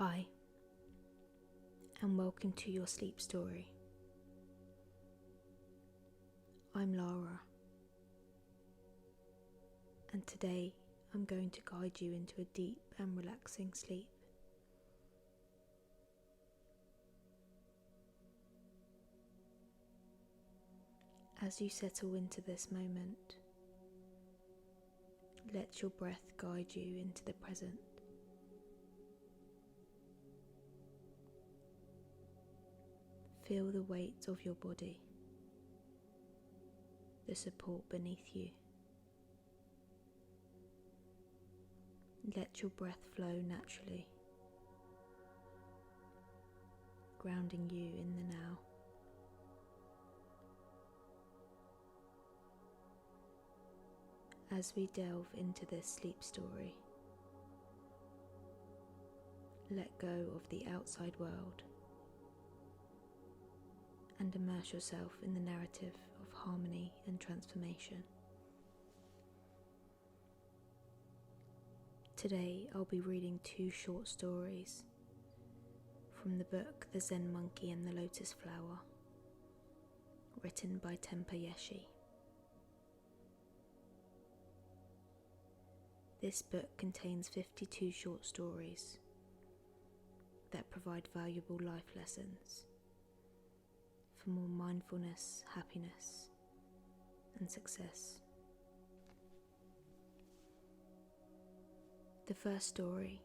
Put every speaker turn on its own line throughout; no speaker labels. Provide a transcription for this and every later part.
Hi, and welcome to your sleep story. I'm Lara, and today I'm going to guide you into a deep and relaxing sleep. As you settle into this moment, let your breath guide you into the present. Feel the weight of your body, the support beneath you. Let your breath flow naturally, grounding you in the now. As we delve into this sleep story, let go of the outside world and immerse yourself in the narrative of harmony and transformation. Today I'll be reading 2 short stories from the book The Zen Monkey and the Lotus Flower, written by Tenpa Yeshe. This book contains 52 short stories that provide valuable life lessons for more mindfulness, happiness, and success. The first story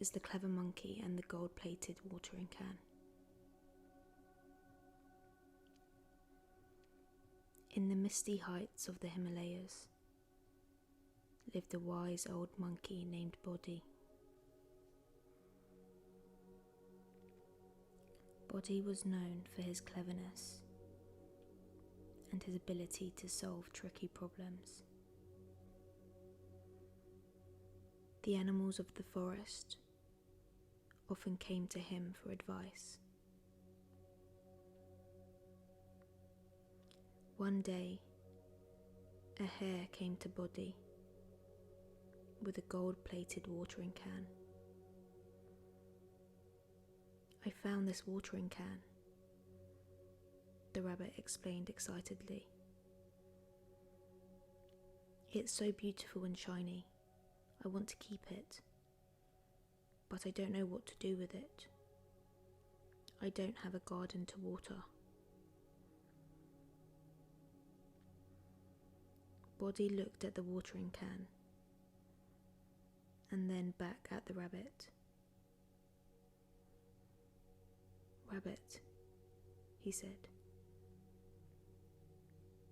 is The Clever Monkey and the Gold-Plated Watering Can. In the misty heights of the Himalayas lived a wise old monkey named Bodhi. Bodhi was known for his cleverness and his ability to solve tricky problems. The animals of the forest often came to him for advice. One day, a hare came to Bodhi with a gold-plated watering can. "I found this watering can," the rabbit explained excitedly. "It's so beautiful and shiny. I want to keep it, but I don't know what to do with it. I don't have a garden to water." Bodhi looked at the watering can and then back at the rabbit. "Rabbit," he said,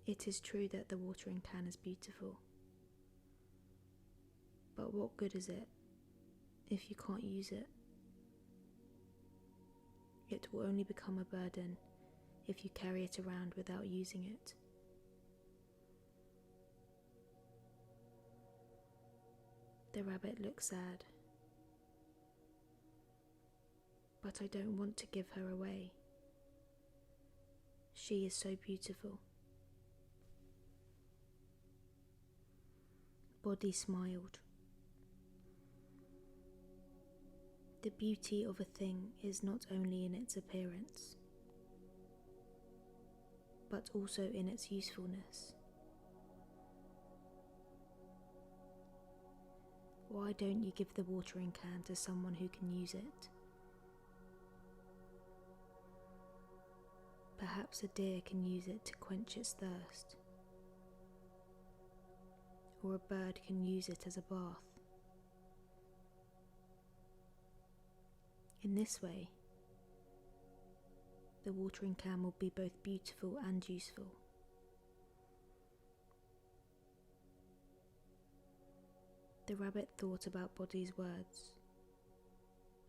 "it is true that the watering can is beautiful. But what good is it if you can't use it? It will only become a burden if you carry it around without using it." The rabbit looked sad. "But I don't want to give her away. She is so beautiful." Bodhi smiled. "The beauty of a thing is not only in its appearance, but also in its usefulness. Why don't you give the watering can to someone who can use it? Perhaps a deer can use it to quench its thirst, or a bird can use it as a bath. In this way, the watering can will be both beautiful and useful." The rabbit thought about Bodhi's words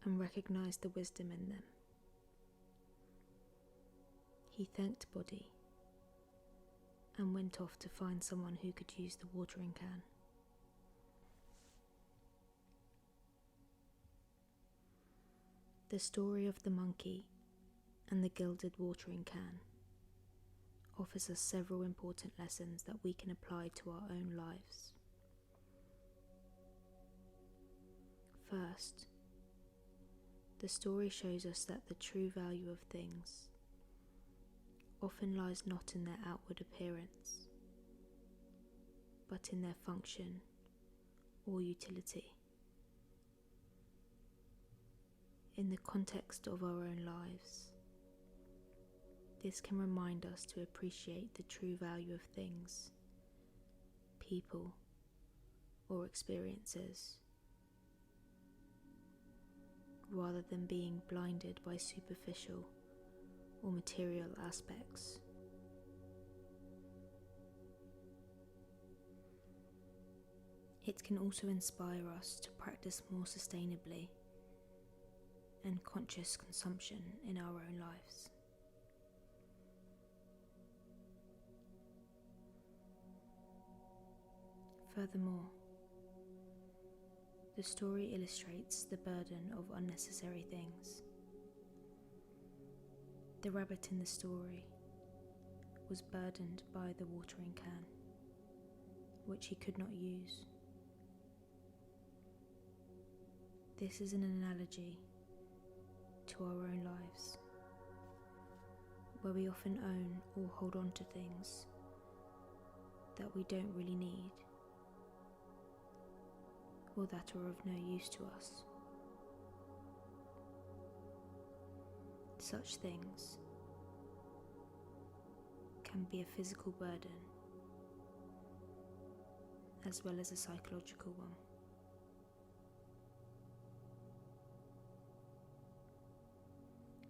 and recognized the wisdom in them. He thanked Bodhi and went off to find someone who could use the watering can. The story of the monkey and the gilded watering can offers us several important lessons that we can apply to our own lives. First, The story shows us that the true value of things often lies not in their outward appearance, but in their function or utility. In the context of our own lives, this can remind us to appreciate the true value of things, people, or experiences, rather than being blinded by superficial or material aspects. It can also inspire us to practice more sustainably and conscious consumption in our own lives. Furthermore, the story illustrates the burden of unnecessary things. The rabbit in the story was burdened by the watering can, which he could not use. This is an analogy to our own lives, where we often own or hold on to things that we don't really need, or that are of no use to us. Such things can be a physical burden as well as a psychological one.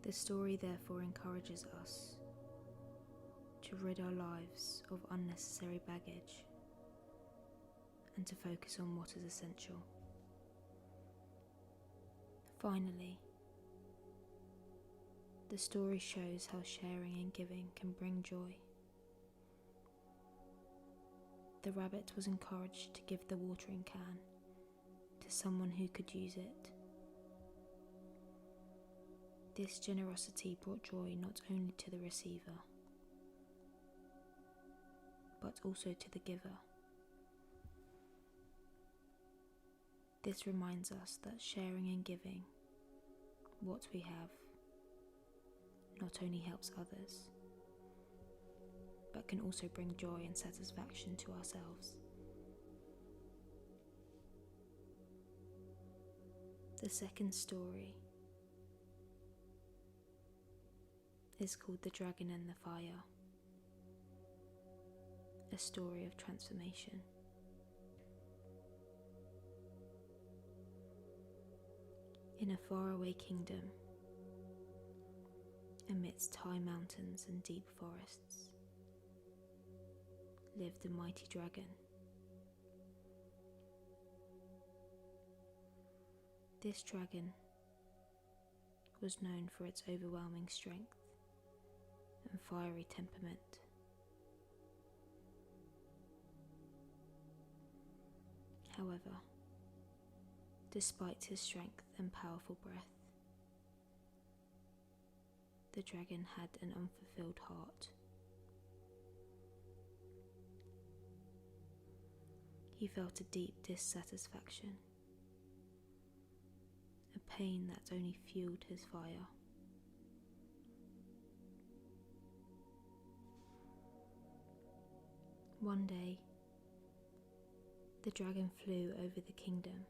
The story therefore encourages us to rid our lives of unnecessary baggage and to focus on what is essential. Finally, the story shows how sharing and giving can bring joy. The rabbit was encouraged to give the watering can to someone who could use it. This generosity brought joy not only to the receiver, but also to the giver. This reminds us that sharing and giving what we have not only helps others, but can also bring joy and satisfaction to ourselves. The second story is called The Dragon and the Fire, a story of transformation. In a faraway kingdom, amidst high mountains and deep forests, lived a mighty dragon. This dragon was known for its overwhelming strength and fiery temperament. However, despite his strength and powerful breath, the dragon had an unfulfilled heart. He felt a deep dissatisfaction, a pain that only fueled his fire. One day, the dragon flew over the kingdom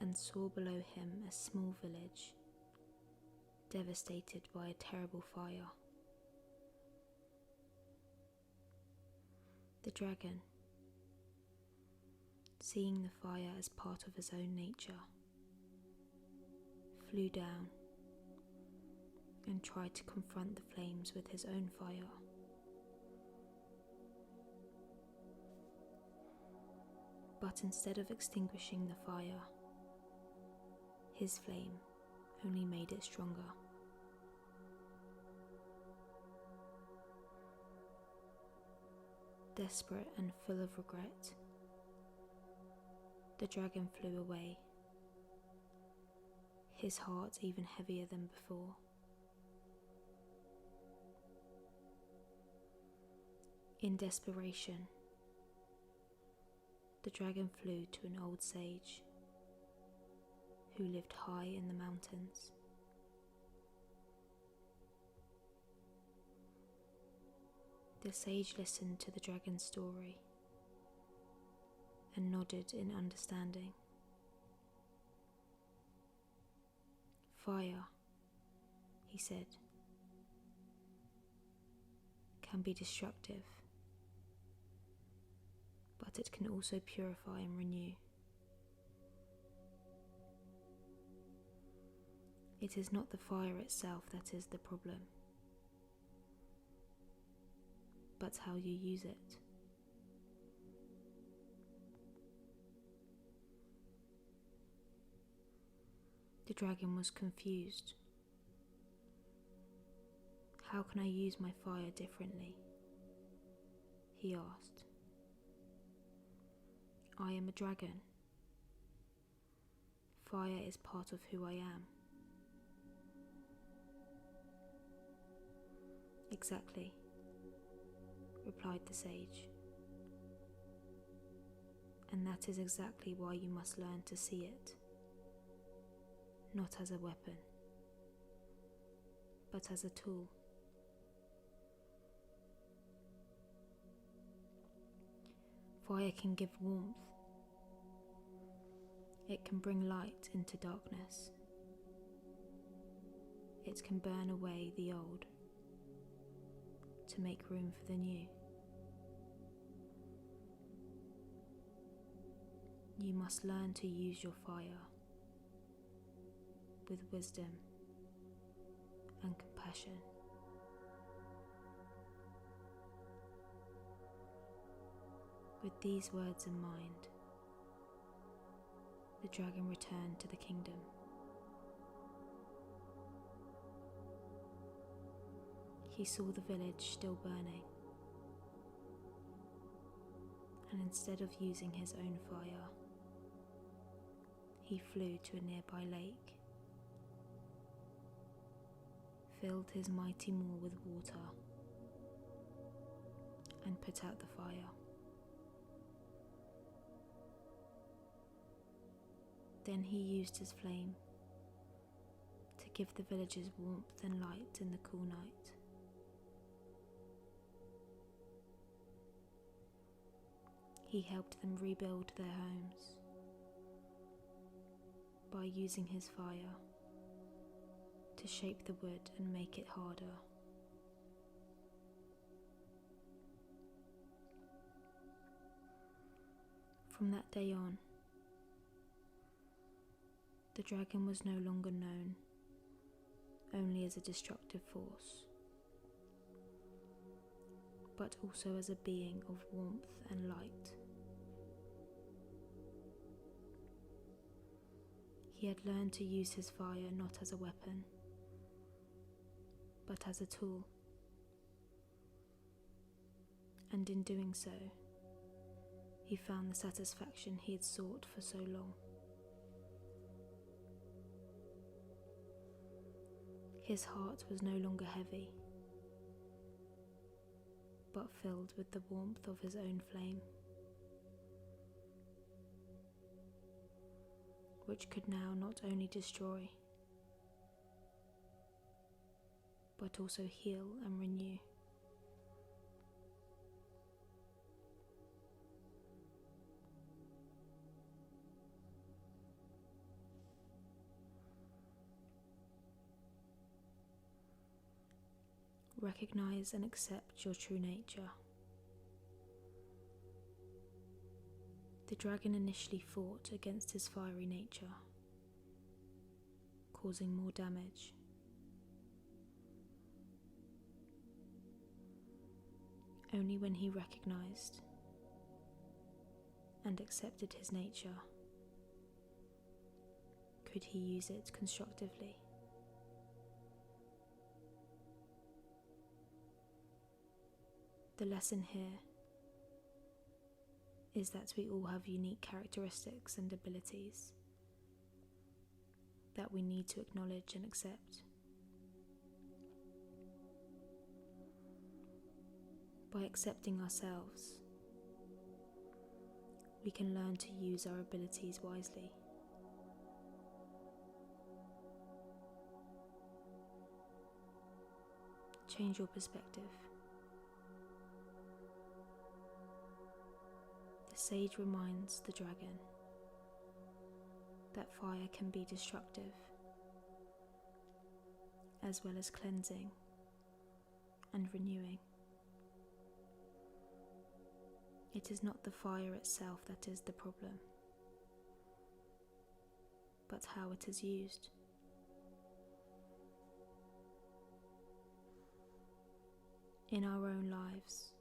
and saw below him a small village devastated by a terrible fire. The dragon, seeing the fire as part of his own nature, flew down and tried to confront the flames with his own fire. But instead of extinguishing the fire, his flame only made it stronger. Desperate and full of regret, the dragon flew away, his heart even heavier than before. In desperation, the dragon flew to an old sage who lived high in the mountains. The sage listened to the dragon's story and nodded in understanding. Fire, he said, can be destructive, but it can also purify and renew. It is not the fire itself that is the problem, but how you use it. The dragon was confused. How can I use my fire differently? He asked. I am a dragon. Fire is part of who I am. Exactly, replied the sage. And that is exactly why you must learn to see it, not as a weapon, but as a tool. Fire can give warmth. It can bring light into darkness. It can burn away the old to make room for the new. You must learn to use your fire with wisdom and compassion. With these words in mind, the dragon returned to the kingdom. He saw the village still burning, and instead of using his own fire, he flew to a nearby lake, filled his mighty maw with water, and put out the fire. Then he used his flame to give the villagers warmth and light in the cool night. He helped them rebuild their homes by using his fire to shape the wood and make it harder. From that day on, the dragon was no longer known only as a destructive force, but also as a being of warmth and light. He had learned to use his fire not as a weapon, but as a tool, and in doing so, he found the satisfaction he had sought for so long. His heart was no longer heavy, but filled with the warmth of his own flame, which could now not only destroy, but also heal and renew. Recognize and accept your true nature. The dragon initially fought against his fiery nature, causing more damage. Only when he recognized and accepted his nature could he use it constructively. The lesson here is that we all have unique characteristics and abilities that we need to acknowledge and accept. By accepting ourselves, we can learn to use our abilities wisely. change your perspective. The sage reminds the dragon that fire can be destructive as well as cleansing and renewing. It is not the fire itself that is the problem, but how it is used. In our own lives,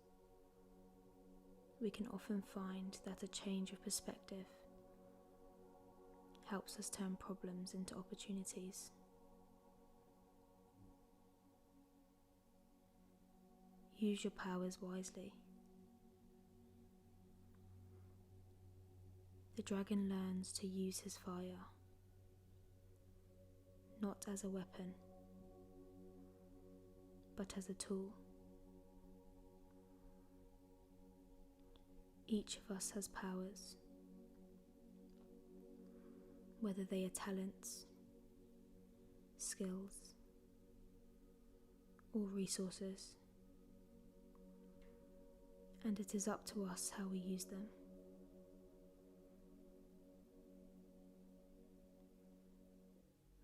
we can often find that a change of perspective helps us turn problems into opportunities. Use your powers wisely. The dragon learns to use his fire, not as a weapon, but as a tool. Each of us has powers, whether they are talents, skills, or resources, and it is up to us how we use them.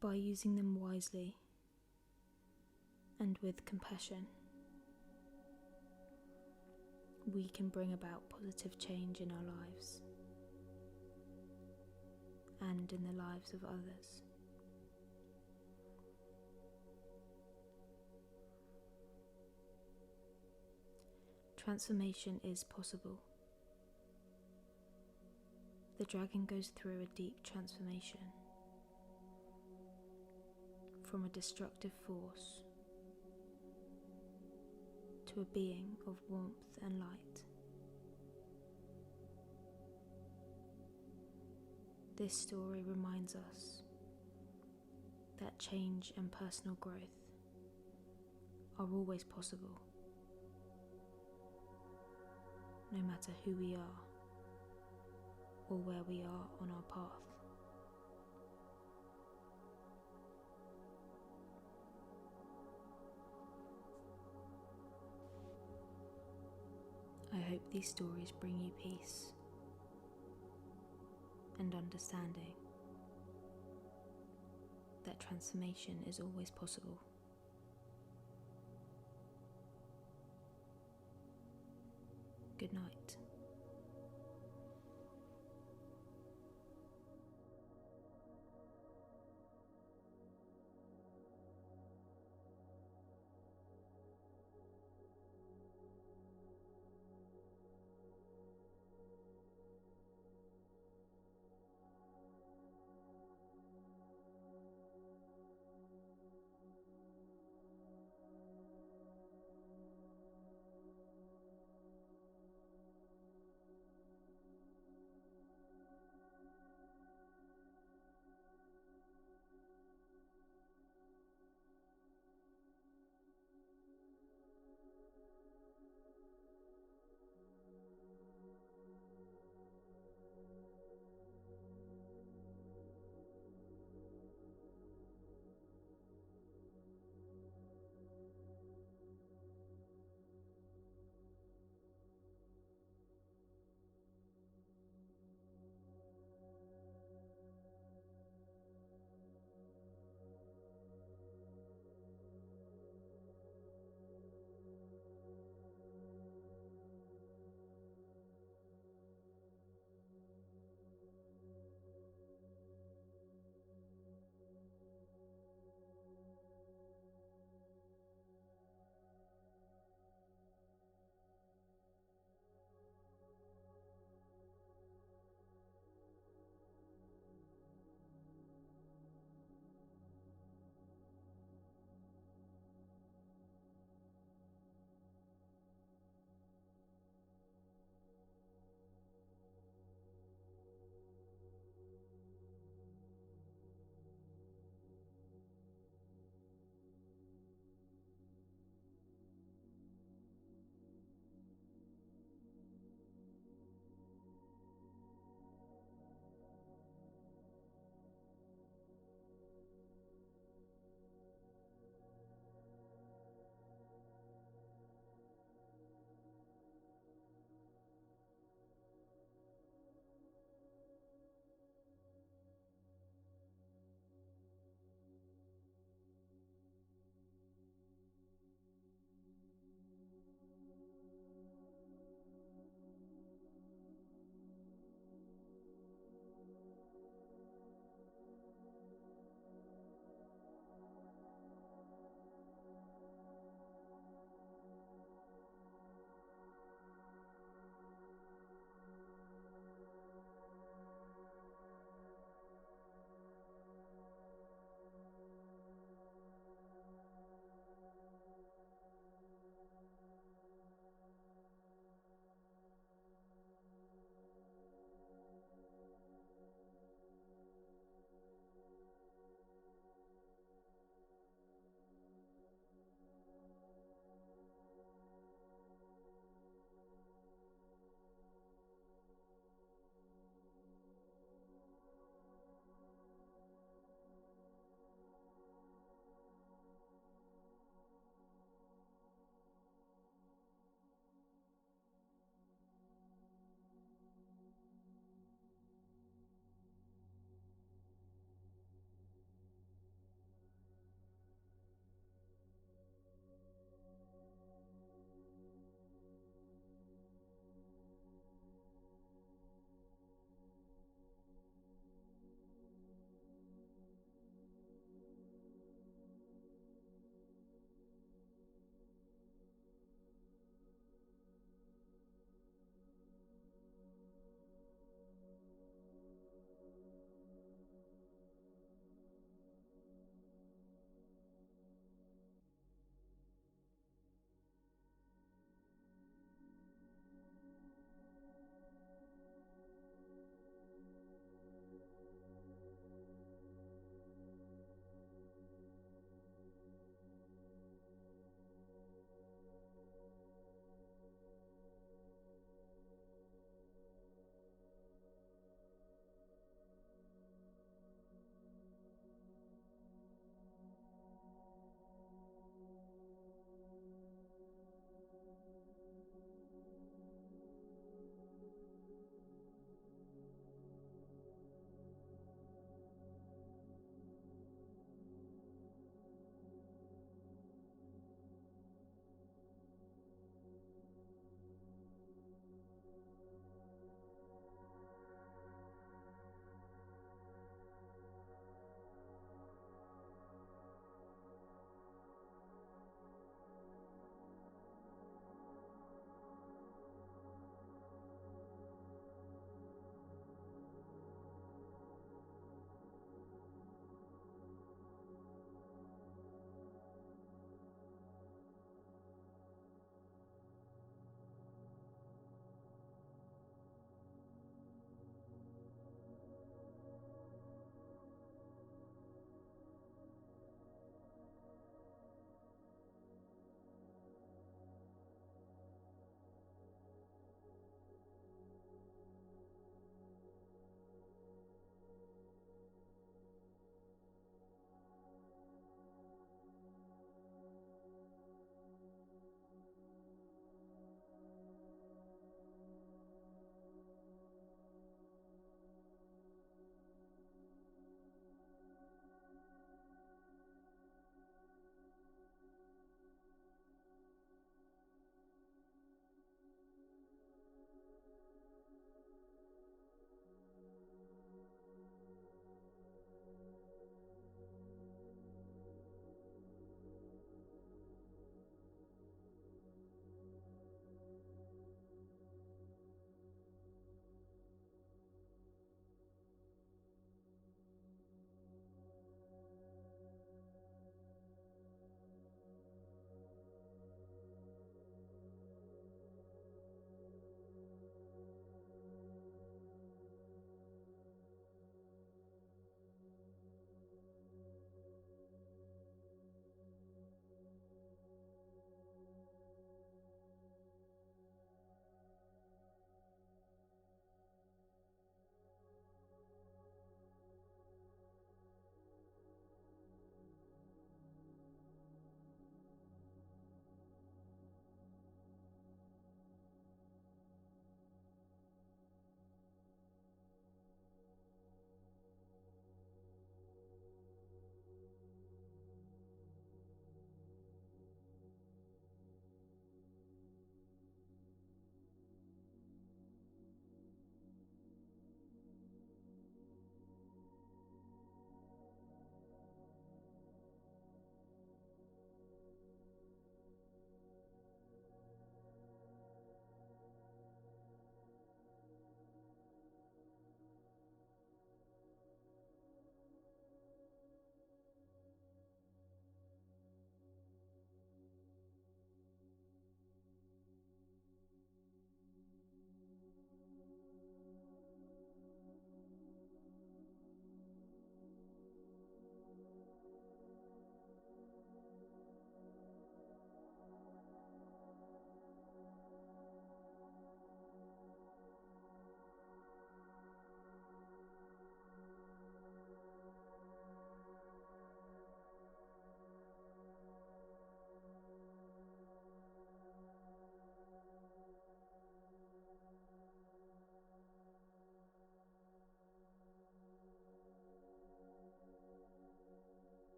By using them wisely and with compassion, we can bring about positive change in our lives and in the lives of others. Transformation is possible. The dragon goes through a deep transformation from a destructive force to a being of warmth and light. This story reminds us that change and personal growth are always possible, no matter who we are or where we are on our path. I hope these stories bring you peace and understanding that transformation is always possible. Good night.